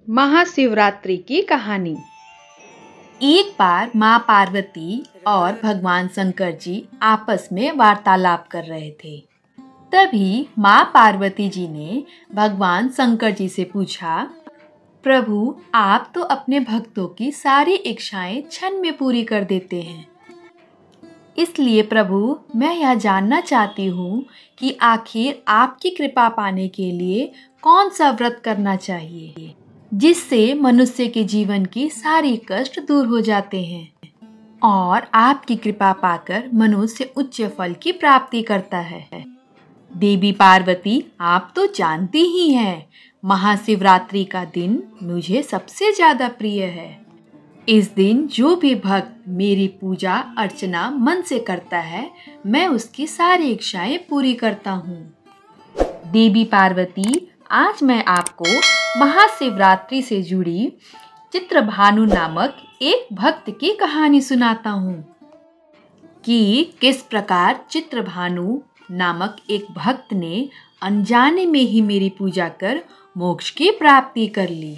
महाशिवरात्रि की कहानी। एक बार माँ पार्वती और भगवान शंकर जी आपस में वार्तालाप कर रहे थे। तभी माँ पार्वती जी ने भगवान शंकर जी से पूछा, प्रभु, आप तो अपने भक्तों की सारी इच्छाएं क्षण में पूरी कर देते हैं। इसलिए प्रभु, मैं यह जानना चाहती हूँ कि आखिर आपकी कृपा पाने के लिए कौन सा व्रत करना चाहिए जिससे मनुष्य के जीवन की सारी कष्ट दूर हो जाते हैं और आपकी कृपा पाकर मनुष्य उच्च फल की प्राप्ति करता है। देवी पार्वती, आप तो जानती ही हैं, महाशिवरात्रि का दिन मुझे सबसे ज्यादा प्रिय है। इस दिन जो भी भक्त मेरी पूजा अर्चना मन से करता है, मैं उसकी सारी इच्छाएं पूरी करता हूँ। देवी पार्वती, आज मैं आपको महाशिवरात्रि से जुड़ी चित्रभानु नामक एक भक्त की कहानी सुनाता हूँ कि किस प्रकार चित्रभानु नामक एक भक्त ने अनजाने में ही मेरी पूजा कर मोक्ष की प्राप्ति कर ली।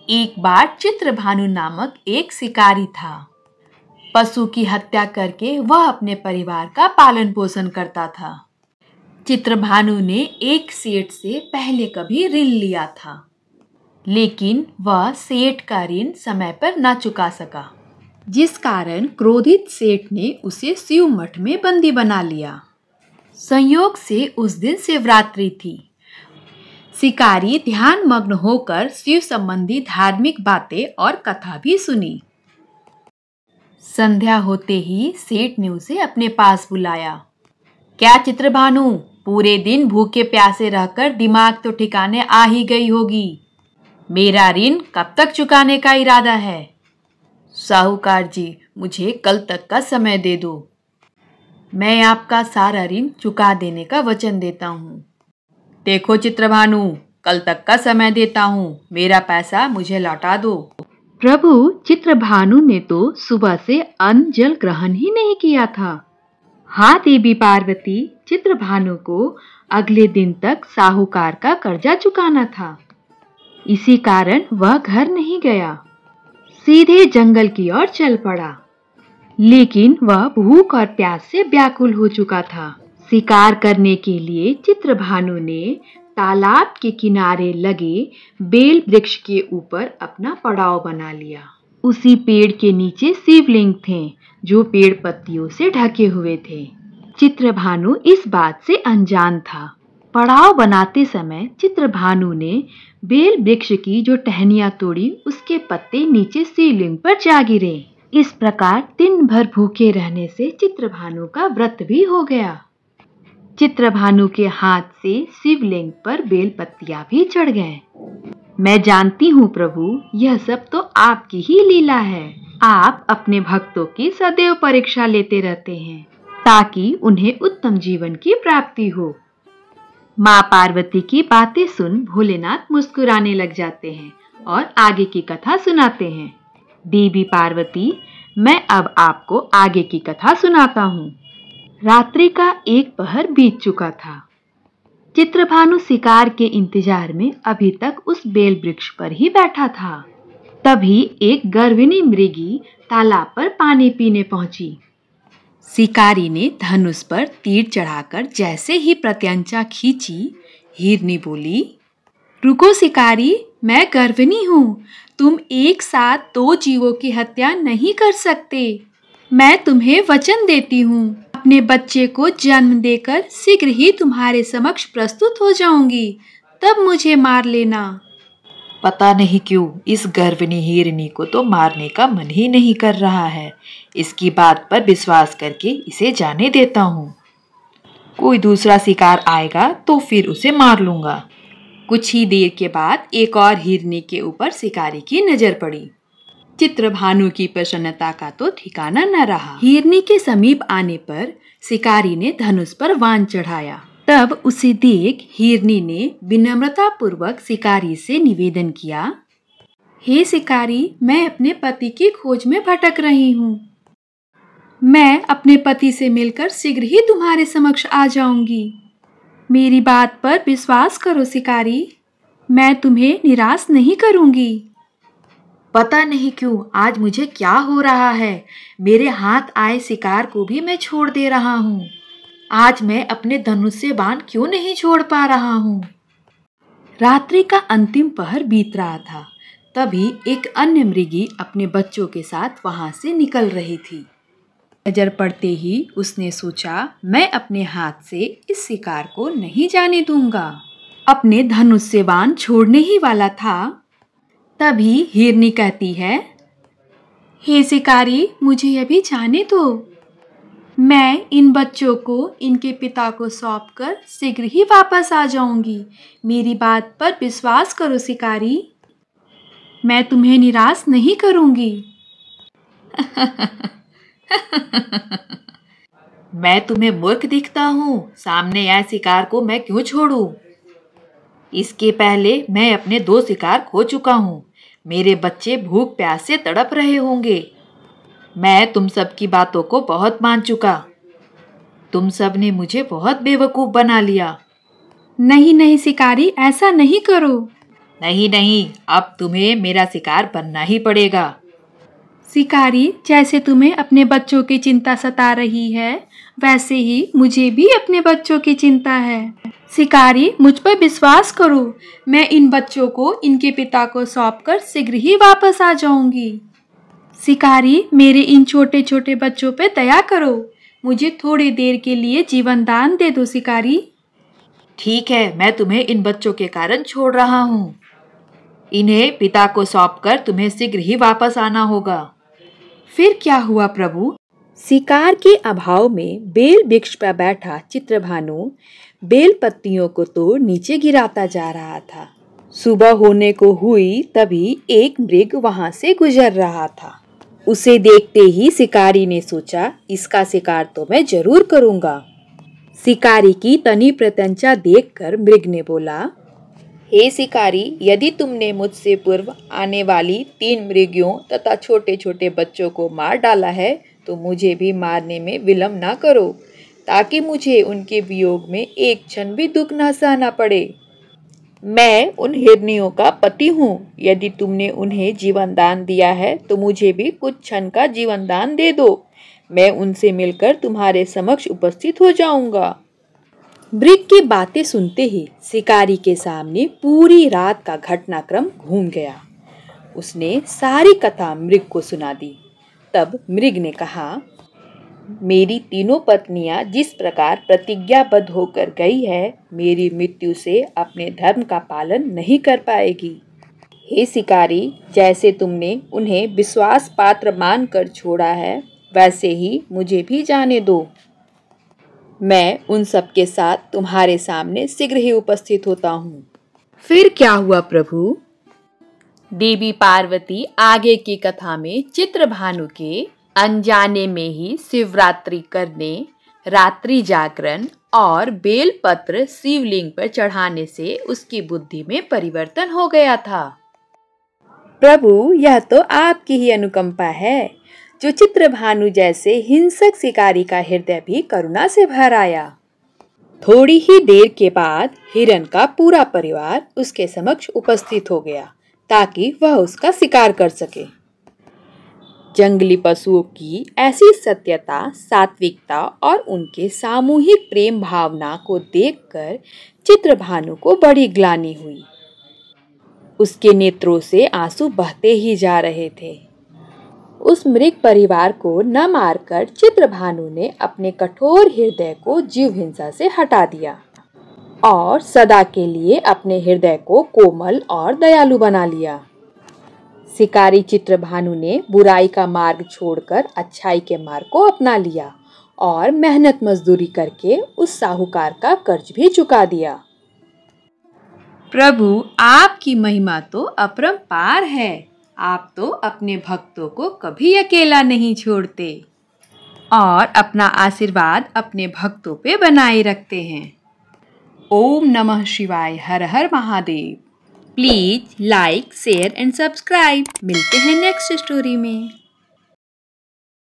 एक बार चित्रभानु नामक एक शिकारी था। पशु की हत्या करके वह अपने परिवार का पालन पोषण करता था। चित्रभानु ने एक सेठ से पहले कभी ऋण लिया था, लेकिन वह सेठ का ऋण समय पर न चुका सका, जिस कारण क्रोधित सेठ ने उसे शिव मठ में बंदी बना लिया। संयोग से उस दिन शिवरात्रि थी। शिकारी ध्यान मग्न होकर शिव संबंधी धार्मिक बातें और कथा भी सुनी। संध्या होते ही सेठ ने उसे अपने पास बुलाया। क्या चित्रभानु, पूरे दिन भूखे प्यासे रहकर दिमाग तो ठिकाने आ ही गई होगी। मेरा ऋण कब तक चुकाने का इरादा है? साहूकार जी, मुझे कल तक का समय दे दो। मैं आपका सारा ऋण चुका देने का वचन देता हूँ। देखो चित्रभानु, कल तक का समय देता हूँ, मेरा पैसा मुझे लौटा दो। प्रभु, चित्रभानु ने तो सुबह से अन्न जल ग्रहण ही नहीं किया था। हाँ देवी पार्वती, चित्रभानु को अगले दिन तक साहूकार का कर्जा चुकाना था। इसी कारण वह घर नहीं गया, सीधे जंगल की ओर चल पड़ा। लेकिन वह भूख और प्यास से व्याकुल हो चुका था। शिकार करने के लिए चित्रभानु ने तालाब के किनारे लगे बेल वृक्ष के ऊपर अपना पड़ाव बना लिया। उसी पेड़ के नीचे शिवलिंग थे जो पेड़ पत्तियों से ढके हुए थे। चित्रभानु इस बात से अनजान था। पड़ाव बनाते समय चित्रभानु ने बेल वृक्ष की जो टहनियां तोड़ी, उसके पत्ते नीचे शिवलिंग पर जा गिरे। इस प्रकार दिन भर भूखे रहने से चित्रभानु का व्रत भी हो गया। चित्रभानु के हाथ से शिवलिंग पर बेल पत्तियां भी चढ़ गए। मैं जानती हूँ प्रभु, यह सब तो आपकी ही लीला है। आप अपने भक्तों की सदैव परीक्षा लेते रहते हैं ताकि उन्हें उत्तम जीवन की प्राप्ति हो। माँ पार्वती की बातें सुन भोलेनाथ मुस्कुराने लग जाते हैं और आगे की कथा सुनाते हैं। देवी पार्वती, मैं अब आपको आगे की कथा सुनाता हूँ। रात्रि का एक पहर बीत चुका था। चित्रभानु शिकार के इंतजार में अभी तक उस बेल वृक्ष पर ही बैठा था। तभी एक गर्विणी मृगी तालाब पर पानी पीने पहुंची। शिकारी ने धनुष पर तीर चढ़ाकर जैसे ही प्रत्यंचा खींची, हिरनी बोली, रुको शिकारी, मैं गर्विणी हूँ। तुम एक साथ 2 जीवों की हत्या नहीं कर सकते। मैं तुम्हें वचन देती हूँ, अपने बच्चे को जन्म देकर शीघ्र ही तुम्हारे समक्ष प्रस्तुत हो जाऊंगी, तब मुझे मार लेना। पता नहीं क्यों इस गर्विणी हिरनी को तो मारने का मन ही नहीं कर रहा है। इसकी बात पर विश्वास करके इसे जाने देता हूँ। कोई दूसरा शिकार आएगा तो फिर उसे मार लूंगा। कुछ ही देर के बाद एक और हिरनी के ऊपर शिकारी की नजर पड़ी। चित्रभानु की प्रसन्नता का तो ठिकाना न रहा। हिरनी के समीप आने पर शिकारी ने धनुष पर बाण चढ़ाया। तब उसे देख हिरनी ने विनम्रता पूर्वक शिकारी से निवेदन किया, हे शिकारी, मैं अपने पति की खोज में भटक रही हूँ। मैं अपने पति से मिलकर शीघ्र ही तुम्हारे समक्ष आ जाऊंगी। मेरी बात पर विश्वास करो शिकारी। मैं तुम्हें निराश नहीं करूंगी। पता नहीं क्यों आज मुझे क्या हो रहा है। मेरे हाथ आए शिकार को भी मैं छोड़ दे रहा हूँ। आज मैं अपने धनुष से बाण क्यों नहीं छोड़ पा रहा हूँ। रात्रि का अंतिम पहर बीत रहा था। तभी एक अन्य मृगी अपने बच्चों के साथ वहां से निकल रही थी। नजर पड़ते ही उसने सोचा, मैं अपने हाथ से इस शिकार को नहीं जाने दूंगा। अपने धनुष से बाण छोड़ने ही वाला था, तभी हिरनी कहती है, हे शिकारी, मुझे अभी जाने दो। मैं इन बच्चों को इनके पिता को सौंपकर शीघ्र ही वापस आ जाऊंगी। मेरी बात पर विश्वास करो शिकारी, मैं तुम्हें निराश नहीं करूंगी। मैं तुम्हें मूर्ख दिखता हूँ। सामने आए शिकार को मैं क्यों छोड़ूं? इसके पहले मैं अपने 2 शिकार खो चुका हूँ। मेरे बच्चे भूख प्यास से तड़प रहे होंगे। मैं तुम सब की बातों को बहुत मान चुका। तुम सब ने मुझे बहुत बेवकूफ बना लिया। नहीं नहीं शिकारी, ऐसा नहीं करो। नहीं नहीं, अब तुम्हें मेरा शिकार बनना ही पड़ेगा। शिकारी, जैसे तुम्हें अपने बच्चों की चिंता सता रही है, वैसे ही मुझे भी अपने बच्चों की चिंता है। शिकारी, मुझ पर विश्वास करो। मैं इन बच्चों को इनके पिता को सौंपकर शीघ्र ही वापस आ जाऊंगी। शिकारी, मेरे इन छोटे छोटे बच्चों पर दया करो। मुझे थोड़ी देर के लिए जीवन दान दे दो शिकारी। ठीक है, मैं तुम्हें इन बच्चों के कारण छोड़ रहा हूँ। इन्हें पिता को सौंपकर तुम्हें शीघ्र ही वापस आना होगा। फिर क्या हुआ प्रभु? शिकार के अभाव में बेल वृक्ष पर बैठा चित्रभानु बेल पत्तियों को तोड़ नीचे गिराता जा रहा था। सुबह होने को हुई तभी एक मृग वहां से गुजर रहा था। उसे देखते ही शिकारी ने सोचा, इसका शिकार तो मैं जरूर करूंगा। शिकारी की तनी प्रत्यंचा देखकर मृग ने बोला, हे शिकारी, यदि तुमने मुझसे पूर्व आने वाली 3 मृगियों तथा छोटे छोटे बच्चों को मार डाला है तो मुझे भी मारने में विलंब न करो, ताकि मुझे उनके वियोग में एक क्षण भी दुख न सहना पड़े। मैं उन हिरनियों का पति हूँ। यदि तुमने उन्हें जीवन दान दिया है तो मुझे भी कुछ क्षण का जीवन दान दे दो। मैं उनसे मिलकर तुम्हारे समक्ष उपस्थित हो जाऊंगा। मृग की बातें सुनते ही शिकारी के सामने पूरी रात का घटनाक्रम घूम गया। उसने सारी कथा मृग को सुना दी। तब मृग ने कहा, मेरी तीनों पत्नियां जिस प्रकार प्रतिज्ञाबद्ध होकर गई है, मेरी मृत्यु से अपने धर्म का पालन नहीं कर पाएगी। हे शिकारी, जैसे तुमने उन्हें विश्वास पात्र मानकर छोड़ा है, वैसे ही मुझे भी जाने दो। मैं उन सब के साथ तुम्हारे सामने शीघ्र ही उपस्थित होता हूँ। फिर क्या हुआ प्रभु? देवी पार्वती आगे की कथा में चित्रभानु के अनजाने में ही शिवरात्रि करने, रात्रि जागरण और बेलपत्र शिवलिंग पर चढ़ाने से उसकी बुद्धि में परिवर्तन हो गया था। प्रभु, यह तो आपकी ही अनुकंपा है, जो चित्रभानु जैसे हिंसक शिकारी का हृदय भी करुणा से भर आया। थोड़ी ही देर के बाद हिरन का पूरा परिवार उसके समक्ष उपस्थित हो गया, ताकि वह उसका शिकार कर सके। जंगली पशुओं की ऐसी सत्यता, सात्विकता और उनके सामूहिक प्रेम भावना को देखकर चित्रभानु को बड़ी ग्लानि हुई। उसके नेत्रों से आंसू बहते ही जा रहे थे। उस मृग परिवार को न मारकर चित्रभानु ने अपने कठोर हृदय को जीव हिंसा से हटा दिया और सदा के लिए अपने हृदय को कोमल और दयालु बना लिया। शिकारी चित्रभानु ने बुराई का मार्ग छोड़कर अच्छाई के मार्ग को अपना लिया और मेहनत मजदूरी करके उस साहूकार का कर्ज भी चुका दिया। प्रभु, आपकी महिमा तो अपरंपार है। आप तो अपने भक्तों को कभी अकेला नहीं छोड़ते और अपना आशीर्वाद अपने भक्तों पे बनाए रखते हैं। ओम नमः शिवाय। हर हर Mahadev. Please like, share and subscribe. मिलते हैं नेक्स्ट स्टोरी में।